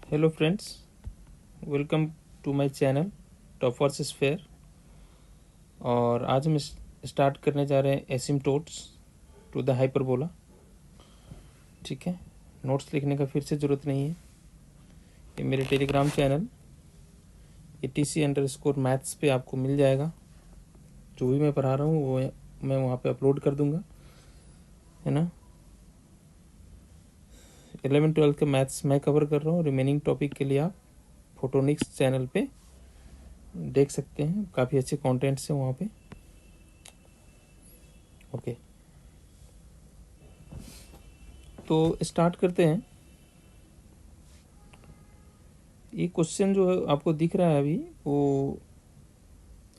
Hello friends, welcome to my channel toppers sphere. और आज हम स्टार्ट करने जा रहे हैं एसिम्टोट्स टू द हाइपरबोला। ठीक है, नोट्स लिखने का फिर से ज़रूरत नहीं है। ये मेरे टेलीग्राम चैनल ATC_मैथ्स पे आपको मिल जाएगा। जो भी मैं पढ़ा रहा हूँ वो मैं वहाँ पे अपलोड कर दूँगा, है ना। 11-12 का मैथ्स मैं कवर कर रहा हूँ। रिमेनिंग टॉपिक के लिए आप फोटोनिक्स चैनल पे देख सकते हैं, काफ़ी अच्छे कंटेंट्स हैं वहाँ पे। ओके, तो स्टार्ट करते हैं। ये क्वेश्चन जो है आपको दिख रहा है अभी, वो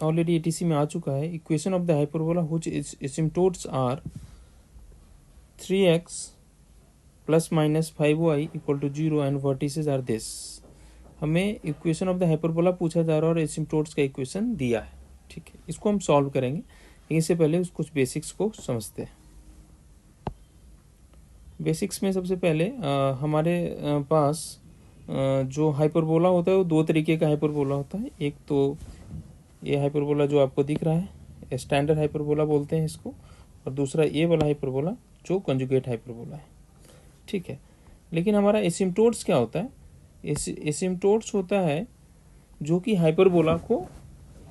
ऑलरेडी ATC में आ चुका है। Equation of the hyperbola which asymptotes are 3x ± 5y = 0 and vertices are this. हमें इक्वेशन ऑफ द हाइपरबोला पूछा जा रहा है और एसिम्प्टोट्स का इक्वेशन दिया है। ठीक है, इसको हम सॉल्व करेंगे, लेकिन इससे पहले कुछ बेसिक्स को समझते हैं। बेसिक्स में सबसे पहले हमारे पास जो हाइपरबोला होता है वो दो तरीके का हाइपरबोला होता है। एक तो ये हाइपरबोला जो आपको दिख रहा है, स्टैंडर्ड हाइपरबोला बोलते हैं इसको, और दूसरा ये वाला हाइपरबोला जो कंजुगेट हाइपरबोला है। ठीक है, लेकिन हमारा एसिम्प्टोट्स क्या होता है? एसिम्प्टोट्स होता है जो कि हाइपरबोला को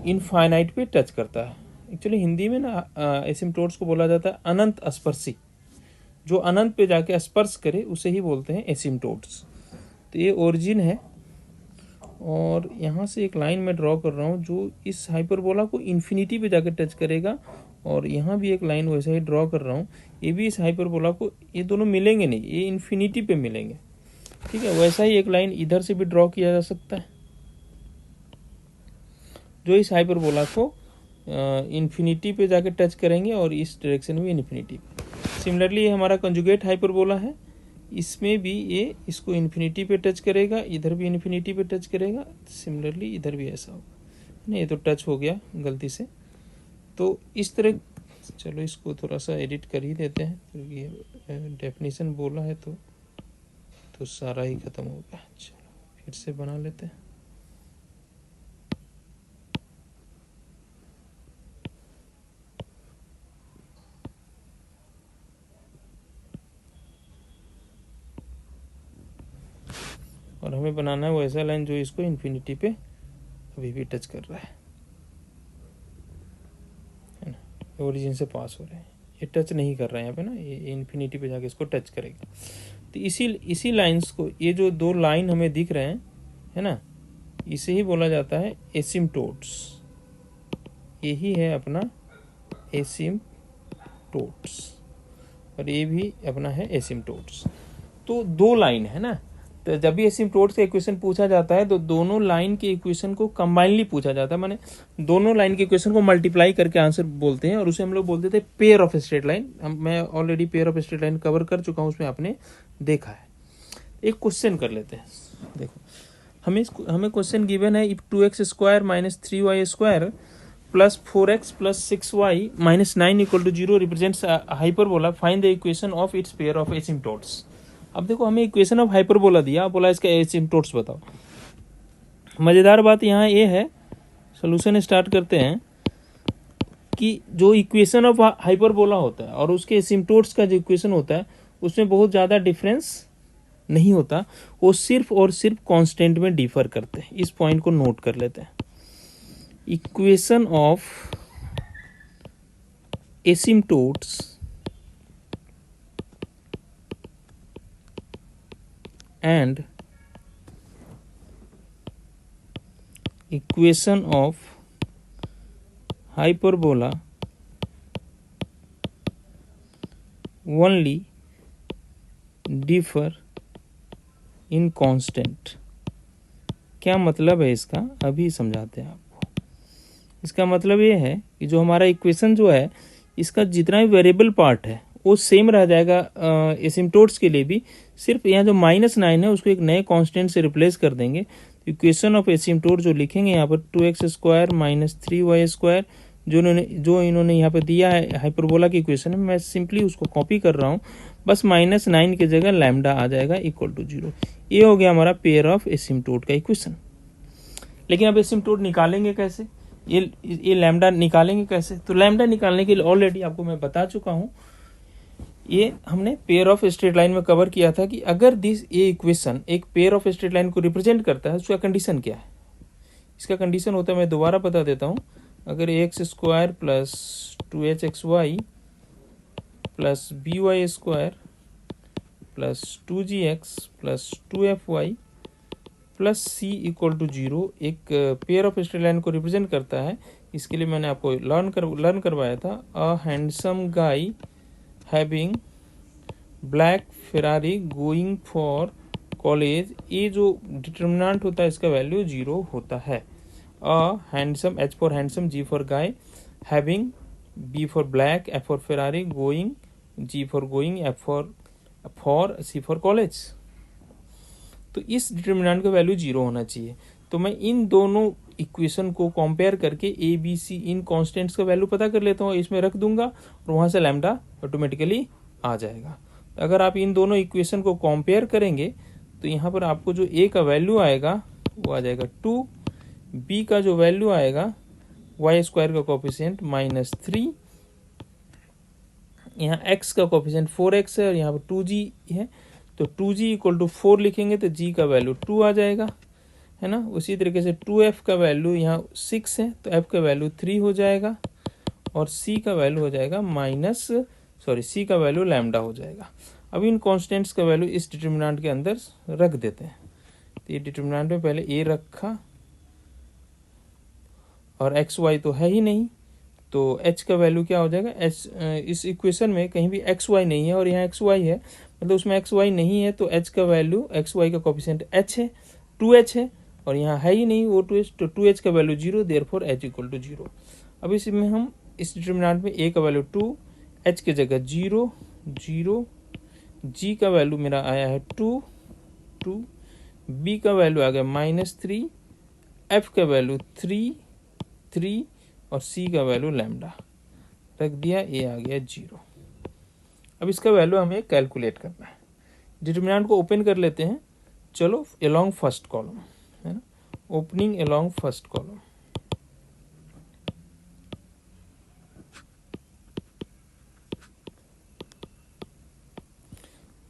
इनफाइनाइट पे टच करता है। एक्चुअली हिंदी में ना एसिम्प्टोट्स को बोला जाता है अनंत स्पर्शी। जो अनंत पे जाके स्पर्श करे उसे ही बोलते हैं एसिम्प्टोट्स। तो ये ओरिजिन है, और यहाँ से एक लाइन में ड्रॉ कर रहा हूँ जो इस हाइपरबोला को इन्फिनिटी पे जाकर टच करेगा, और यहाँ भी एक लाइन वैसा ही ड्रॉ कर रहा हूँ। ये भी इस हाइपरबोला को, ये दोनों मिलेंगे नहीं, ये इन्फिनिटी पे मिलेंगे। ठीक है, वैसा ही एक लाइन इधर से भी ड्रॉ किया जा सकता है जो इस हाइपरबोला को इन्फिनिटी पे जाकर टच करेंगे, और इस डायरेक्शन में इन्फिनिटी पे। सिमिलरली ये हमारा कंजुगेट हाइपरबोला है, इसमें भी ये इसको इन्फिनिटी पे टच करेगा, इधर भी इन्फिनिटी पे टच करेगा। सिमिलरली इधर भी ऐसा होगा। नहीं, ये तो टच हो गया गलती से, तो इस तरह। चलो इसको थोड़ा सा एडिट कर ही देते हैं, क्योंकि ये डेफिनेशन बोला है तो सारा ही ख़त्म हो गया। चलो फिर से बना लेते हैं। और हमें बनाना है वो ऐसा लाइन जो इसको इन्फिनिटी पे अभी भी टच कर रहा है ना। ओरिजिन से पास हो रहे हैं, ये टच नहीं कर रहा है यहाँ पे ना, ये इन्फिनिटी पे जाके इसको टच करेगा। तो इसी लाइंस को, ये जो दो लाइन हमें दिख रहे हैं, है ना, इसे ही बोला जाता है एसिम्प्टोट्स। यही है अपना एसिम्प्टोट्स, और ये भी अपना है एसिम्प्टोट्स। तो दो लाइन है ना, तो जब भी एसिम्प्टोट्स का इक्वेशन पूछा जाता है तो दोनों लाइन के इक्वेशन को कंबाइनली पूछा जाता है, माने दोनों लाइन के इक्वेशन को मल्टीप्लाई करके आंसर बोलते हैं, और उसे हम लोग बोलते थे पेयर ऑफ स्ट्रेट लाइन। मैं already pair of straight line cover कर चुका हूँ, उसमें आपने देखा है। एक क्वेश्चन कर लेते हैं। देखो, हमें क्वेश्चन गिवन है, if 2x² - 3y² + 4x + 6y - 9 = 0 represents hyperbola, find the equation of its pair of asymptotes. अब देखो, हमें इक्वेशन ऑफ हाइपरबोला दिया, बोला इसका एसिम्प्टोट्स बताओ। मज़ेदार बात यहाँ ये है, सोल्यूशन स्टार्ट करते हैं, कि जो इक्वेशन ऑफ हाइपरबोला होता है और उसके एसिम्प्टोट्स का जो इक्वेशन होता है उसमें बहुत ज़्यादा डिफरेंस नहीं होता, वो सिर्फ और सिर्फ कांस्टेंट में डिफर करते हैं। इस पॉइंट को नोट कर लेते हैं। Equation of asymptotes and equation of hyperbola only differ in constant। क्या मतलब है इसका, अभी समझाते हैं आपको। इसका मतलब ये है कि जो हमारा इक्वेशन जो है, इसका जितना भी वेरिएबल पार्ट है वो सेम रह जाएगा एसिम्प्टोट्स के लिए भी। सिर्फ यहाँ जो -9 है उसको एक नए कांस्टेंट से रिप्लेस कर देंगे। इक्वेशन ऑफ एसिम्प्टोट जो लिखेंगे यहाँ पर 2x² - 3y² जो इन्होंने यहाँ पे दिया है हाइपरबोला की इक्वेशन में, मैं सिंपली उसको कॉपी कर रहा हूँ। बस -9 की जगह लैम्डा आ जाएगा = 0। ये हो गया हमारा पेयर ऑफ एसिम्प्टोट का इक्वेशन। लेकिन अब एसिम्प्टोट निकालेंगे कैसे, ये लैम्डा निकालेंगे कैसे? तो लैम्डा निकालने के लिए ऑलरेडी आपको मैं बता चुका हूँ, ये हमने पेयर ऑफ स्ट्रेट लाइन में कवर किया था कि अगर ये इक्वेशन एक पेयर ऑफ स्ट्रेट लाइन को रिप्रेजेंट करता है, उसका कंडीशन क्या है। इसका कंडीशन होता है, मैं दोबारा बता देता हूँ, अगर x square plus 2hxy plus by² plus 2gx plus 2fy plus c equal to 0 एक पेयर ऑफ स्ट्रेट लाइन को रिप्रेजेंट करता है, इसके लिए मैंने आपको लर्न करवाया था, a handsome guy having black Ferrari going for college, ये जो डिटर्मिनेंट होता है इसका वैल्यू 0 होता है। A handsome, H for handsome, G for guy, having, B for black, F for Ferrari, going, G for going, F for C for college. तो इस determinant का वैल्यू 0 होना चाहिए। तो मैं इन दोनों इक्वेशन को कंपेयर करके ए बी सी इन कांस्टेंट्स का वैल्यू पता कर लेता हूँ, इसमें रख दूंगा और वहां से लैम्डा ऑटोमेटिकली आ जाएगा। तो अगर आप इन दोनों इक्वेशन को कंपेयर करेंगे तो यहाँ पर आपको जो ए का वैल्यू आएगा वो आ जाएगा 2, बी का जो वैल्यू आएगा y² का कोफिशिएंट -3, यहाँ x का कोफिशिएंट 4x है और यहाँ पर 2g है, तो 2g इक्वल टू 4 लिखेंगे तो g का वैल्यू 2 आ जाएगा, है ना। उसी तरीके से 2f का वैल्यू यहाँ 6 है तो f का वैल्यू 3 हो जाएगा और c का वैल्यू हो जाएगा c का वैल्यू लैम्डा हो जाएगा। अब इन कॉन्स्टेंट्स का वैल्यू इस डिटर्मिनेंट के अंदर रख देते हैं। तो ये डिटर्मिनेंट में पहले a रखा और एक्स वाई तो है ही नहीं, तो h का वैल्यू क्या हो जाएगा, h इस इक्वेशन में कहीं भी एक्स वाई नहीं है और यहाँ एक्स वाई है, मतलब उसमें एक्स वाई नहीं है तो h का वैल्यू, एक्स वाई का कोफिशिएंट h है, 2h है और यहाँ है ही नहीं वो 2h, तो 2h का value 0, therefore h equal to 0। अब इसमें हम इस डिटर्मिनेंट में a का वैल्यू 2, h की जगह 0 0, g का वैल्यू मेरा आया है 2 2, b का वैल्यू आ गया -3, f का वैल्यू 3 3 और c का वैल्यू लैम्डा रख दिया, a आ गया 0। अब इसका वैल्यू हमें कैलकुलेट करना है। डिटर्मिनेंट को ओपन कर लेते हैं, चलो अलोंग फर्स्ट कॉलम, है ना, ओपनिंग अलोंग फर्स्ट कॉलम।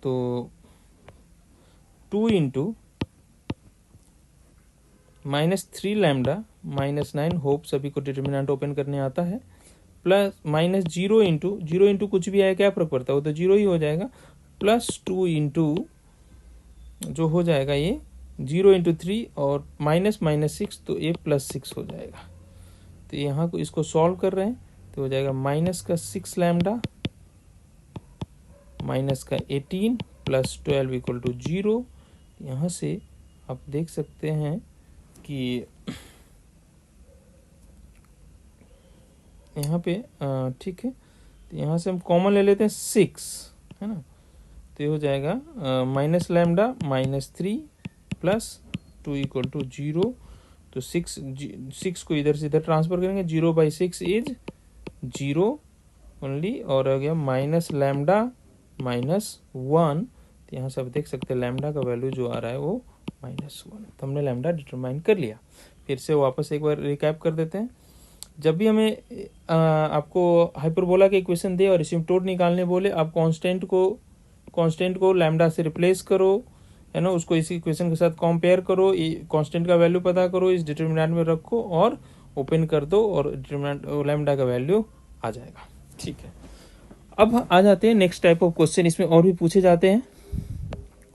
तो 2 इंटू -3 लैम्डा -9, होप सभी को डिटर्मिनेंट ओपन करने आता है, प्लस -0 इंटू कुछ भी आया क्या फर्क पड़ता है, वो तो 0 ही हो जाएगा, प्लस 2 इंटू जो हो जाएगा ये 0 इंटू 3 और -6 तो ये +6 हो जाएगा। तो यहाँ को इसको सॉल्व कर रहे हैं तो हो जाएगा -6 लैम्डा -18 प्लस 12 इक्वल टू 0। यहाँ से आप देख सकते हैं कि यहाँ पे ठीक है, तो यहाँ से हम कॉमन ले लेते हैं 6, है ना, तो ये हो जाएगा minus lambda -3 plus 2 equal to 0। तो 6 को इधर से इधर ट्रांसफर करेंगे, 0/6 इज 0 ओनली, और हो गया माइनस लैम्डा -1। तो यहाँ से आप देख सकते हैं लैम्डा का वैल्यू जो आ रहा है वो -1। तो हमने लैम्डा डिटरमाइन कर लिया। फिर से वापस एक बार रिकैप कर देते हैं। जब भी हमें आपको हाइपरबोला के इक्वेशन दे और एसिम्प्टोट निकालने बोले, आप कांस्टेंट को लैम्डा से रिप्लेस करो, है ना, उसको इस इक्वेशन के साथ कंपेयर करो, कांस्टेंट का वैल्यू पता करो, इस डिटरमिनेंट में रखो और ओपन कर दो और डिटरमिनेंट लैम्डा का वैल्यू आ जाएगा। ठीक है, अब आ जाते हैं नेक्स्ट टाइप ऑफ क्वेश्चन। इसमें और भी पूछे जाते हैं।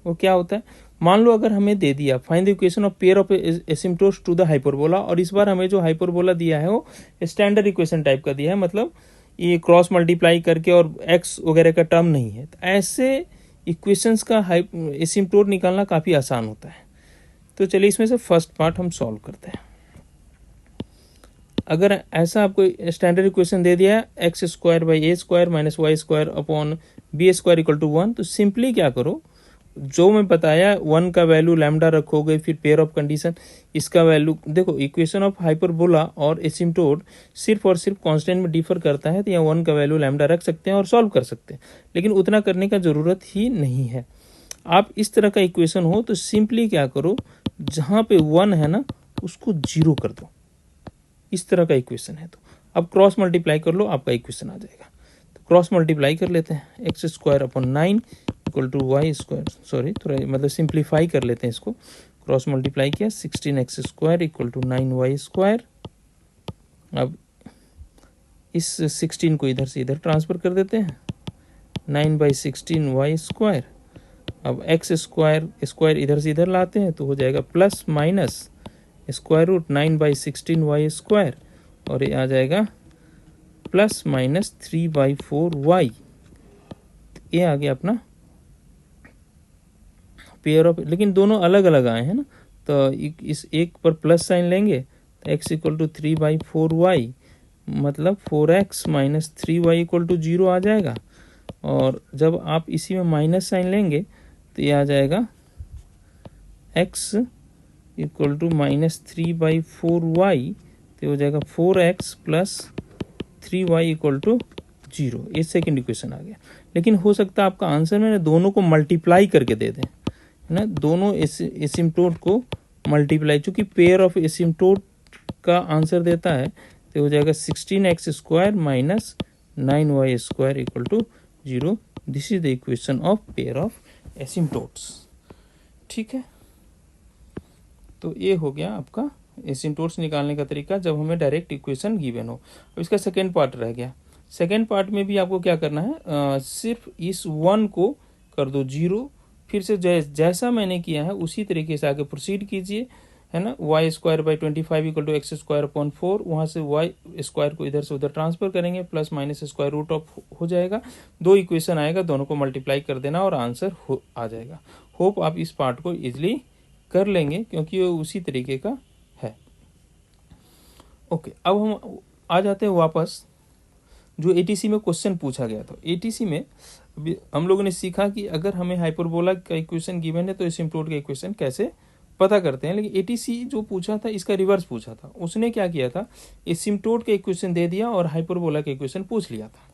वो क्या होता है, मान लो अगर हमें दे दिया find the equation of pair of asymptotes to the hyperbola, और इस बार हमें जो हाइपरबोला दिया है वो स्टैंडर्ड इक्वेशन टाइप का दिया है, मतलब ये क्रॉस मल्टीप्लाई करके और एक्स वगैरह का टर्म नहीं है। तो ऐसे इक्वेशंस का एसिम्प्टोट निकालना काफ़ी आसान होता है। तो चलिए इसमें से फर्स्ट पार्ट हम सॉल्व करते हैं। अगर ऐसा आपको स्टैंडर्ड इक्वेशन दे दिया है x² - y² upon b² equal to 1, तो सिंपली क्या करो, जो मैं बताया 1 का वैल्यू लैम्डा रखोगे, फिर पेयर ऑफ कंडीशन, इसका वैल्यू देखो, इक्वेशन ऑफ हाइपरबोला और एसिम्प्टोट सिर्फ और सिर्फ कांस्टेंट में डिफर करता है। तो यहाँ 1 का वैल्यू लैम्डा रख सकते हैं और सॉल्व कर सकते हैं, लेकिन उतना करने का ज़रूरत ही नहीं है। आप इस तरह का इक्वेशन हो तो सिंपली क्या करो, जहाँ पे 1 है ना उसको 0 कर दो। इस तरह का इक्वेशन है तो अब क्रॉस मल्टीप्लाई कर लो, आपका इक्वेशन आ जाएगा। तो क्रॉस मल्टीप्लाई कर लेते हैं, x square upon 9 equal to y square, sorry थोड़ा मतलब सिंप्लीफाई कर लेते हैं इसको। क्रॉस मल्टीप्लाई किया, 16x square equal to 9y square. अब इस 16 को इधर से इधर ट्रांसफर कर देते हैं, 9/16 y स्क्वायर। अब एक्स स्क्वायर स्क्वायर इधर से इधर लाते हैं तो हो जाएगा plus minus square root 9/16 y square, और ये आ जाएगा प्लस माइनस 3/4 y। ये आ गया अपना पेयर ऑफ, लेकिन दोनों अलग अलग आए हैं ना, तो इस एक पर प्लस साइन लेंगे तो x इक्वल टू 3/4y, मतलब 4x minus 3y equal to 0 आ जाएगा। और जब आप इसी में माइनस साइन लेंगे तो ये आ जाएगा x equal to minus 3/4y, तो हो जाएगा 4x plus 3y equal to 0। ये सेकेंड इक्वेशन आ गया। लेकिन हो सकता है आपका आंसर में ना दोनों को मल्टीप्लाई करके दे दें, है ना, दोनों एसिम्प्टोट को मल्टीप्लाई, चूँकि पेयर ऑफ एसिम्प्टोट का आंसर देता है तो हो जाएगा 16x square minus 9y square equal to 0। This is the equation of pair of asymptotes. ठीक है, तो ये हो गया आपका एसिम्प्टोट्स निकालने का तरीका जब हमें डायरेक्ट इक्वेशन गिवन हो। अब इसका सेकेंड पार्ट रह गया। सेकेंड पार्ट में भी आपको क्या करना है, सिर्फ इस 1 को कर दो 0, फिर से जैसा मैंने किया है उसी तरीके से आगे प्रोसीड कीजिए, है ना। Y square by 25 equal to x square upon 4, वहाँ से वाई स्क्वायर को इधर से उधर ट्रांसफर करेंगे, plus minus square root of हो जाएगा। दो इक्वेशन आएगा, दोनों को मल्टीप्लाई कर देना और आंसर आ जाएगा। होप आप इस पार्ट को इजिली कर लेंगे क्योंकि वो उसी तरीके का है। ओके, अब हम आ जाते हैं वापस जो एटीसी में क्वेश्चन पूछा गया था। एटीसी में हम लोगों ने सीखा कि अगर हमें हाइपरबोला का इक्वेशन गिवन है तो एसिम्प्टोट का इक्वेशन कैसे पता करते हैं। लेकिन एटीसी जो पूछा था इसका रिवर्स पूछा था। उसने क्या किया था, एसिम्प्टोट का इक्वेशन दे दिया और हाइपरबोला का इक्वेशन पूछ लिया था।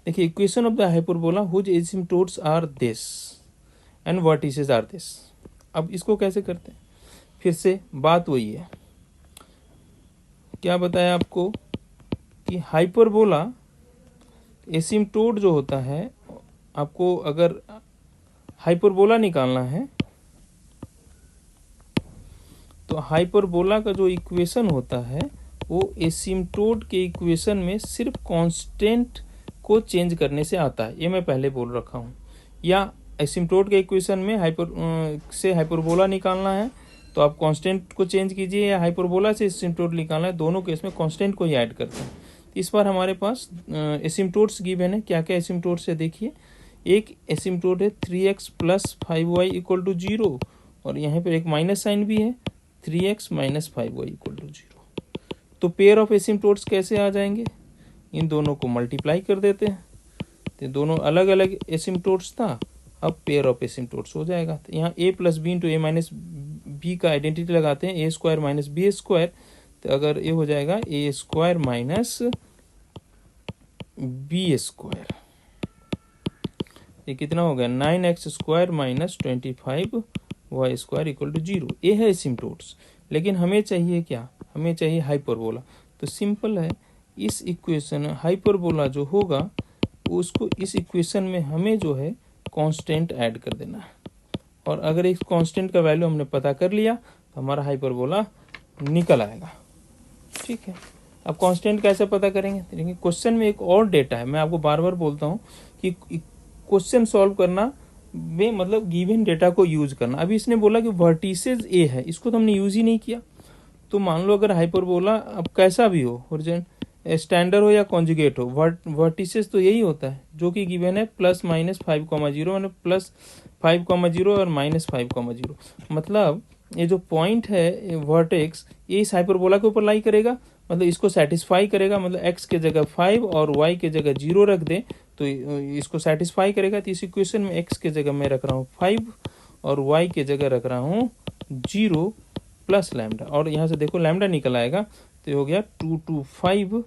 देखिए, equation of the hyperbola whose asymptotes are this and vertices are this. अब इसको कैसे करते हैं, फिर से बात वही है, क्या बताया आपको कि हाइपरबोला एसिम्प्टोट जो होता है, आपको अगर हाइपरबोला निकालना है तो हाइपरबोला का जो इक्वेशन होता है वो एसिम्प्टोट के इक्वेशन में सिर्फ कांस्टेंट को चेंज करने से आता है। ये मैं पहले बोल रखा हूँ। या एसिम्प्टोट के इक्वेशन में हाइपरबोला निकालना है तो आप कांस्टेंट को चेंज कीजिए, या हाइपरबोला से एसिम्प्टोट निकालना है, दोनों केस में कांस्टेंट को ही ऐड करते हैं। इस बार हमारे पास एसिम्प्टोट्स गिवन है। क्या क्या एसिम्प्टोट्स है देखिए। एक एसिम्प्टोट है 3x plus 5y equal to 0, और यहाँ पर एक माइनस साइन भी है, 3x minus 5y equal to 0। तो पेयर ऑफ एसिम्प्टोट्स कैसे आ जाएंगे, इन दोनों को मल्टीप्लाई कर देते हैं, तो दोनों अलग अलग एसिम्प्टोट्स था, अब पेयर ऑफ एसिम्प्टोट्स हो जाएगा। तो यहाँ a plus b into a minus b का आइडेंटिटी लगाते हैं, a square minus b square, तो अगर ये हो जाएगा a square minus b square, ये कितना हो गया 9x square minus 25y square equal to 0। ये है एसिम्प्टोट्स। लेकिन हमें चाहिए क्या, हमें चाहिए हाइपरबोला। तो सिंपल है, इस इक्वेशन हाइपरबोला जो होगा उसको इस इक्वेशन में हमें जो है कांस्टेंट ऐड कर देना है, और अगर इस कांस्टेंट का वैल्यू हमने पता कर लिया तो हमारा हाइपरबोला निकल आएगा। ठीक है, अब कांस्टेंट कैसे पता करेंगे, देखिए क्वेश्चन में एक और डेटा है। मैं आपको बार बार बोलता हूँ कि क्वेश्चन सॉल्व करना में मतलब गिवन डेटा को यूज करना। अभी इसने बोला कि वर्टिसेस ए है, इसको तो हमने यूज ही नहीं किया। तो मान लो अगर हाइपरबोला अब कैसा भी हो, स्टैंडर्ड हो या कॉन्जुगेट हो, वर्टिसेस तो यही होता है जो कि गिवन है प्लस माइनस 5,0, मतलब प्लस 5,0 और माइनस 5,0। मतलब ये जो पॉइंट है वर्टेक्स, ये इस हाइपरबोला के ऊपर लाई करेगा, मतलब इसको सेटिस्फाई करेगा। मतलब x के जगह 5 और y के जगह 0 रख दे तो इसको सेटिस्फाई करेगा। तो इस इक्वेशन में x के जगह मैं रख रहा हूँ 5 और y के जगह रख रहा हूँ 0 प्लस लैम्डा, और यहाँ से देखो लैम्डा निकल आएगा, तो हो गया 2 to 5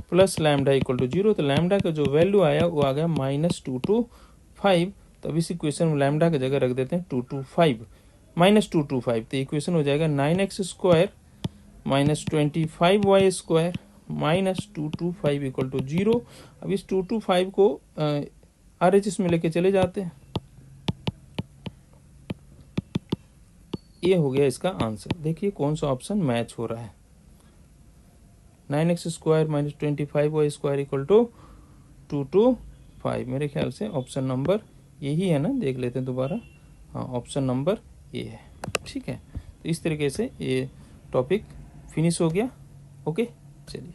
plus lambda equal to 0। तो लैम्डा का जो वैल्यू आया वो आ गया -2 to 5, तो अब इस इक्वेशन में लैम्डा की जगह रख देते हैं 225 -225, तो इक्वेशन हो जाएगा 9x² -25y² -225 इक्वल टू 0। अब इस 225 को RHS में लेके चले जाते हैं। ये हो गया इसका आंसर। देखिए कौन सा ऑप्शन मैच हो रहा है। 9x² -25y² equal to 225। मेरे ख्याल से ऑप्शन नंबर यही है ना, देख लेते हैं दोबारा। हाँ, ऑप्शन नंबर ये है। ठीक है, तो इस तरीके से ये टॉपिक फिनिश हो गया। ओके, चलिए।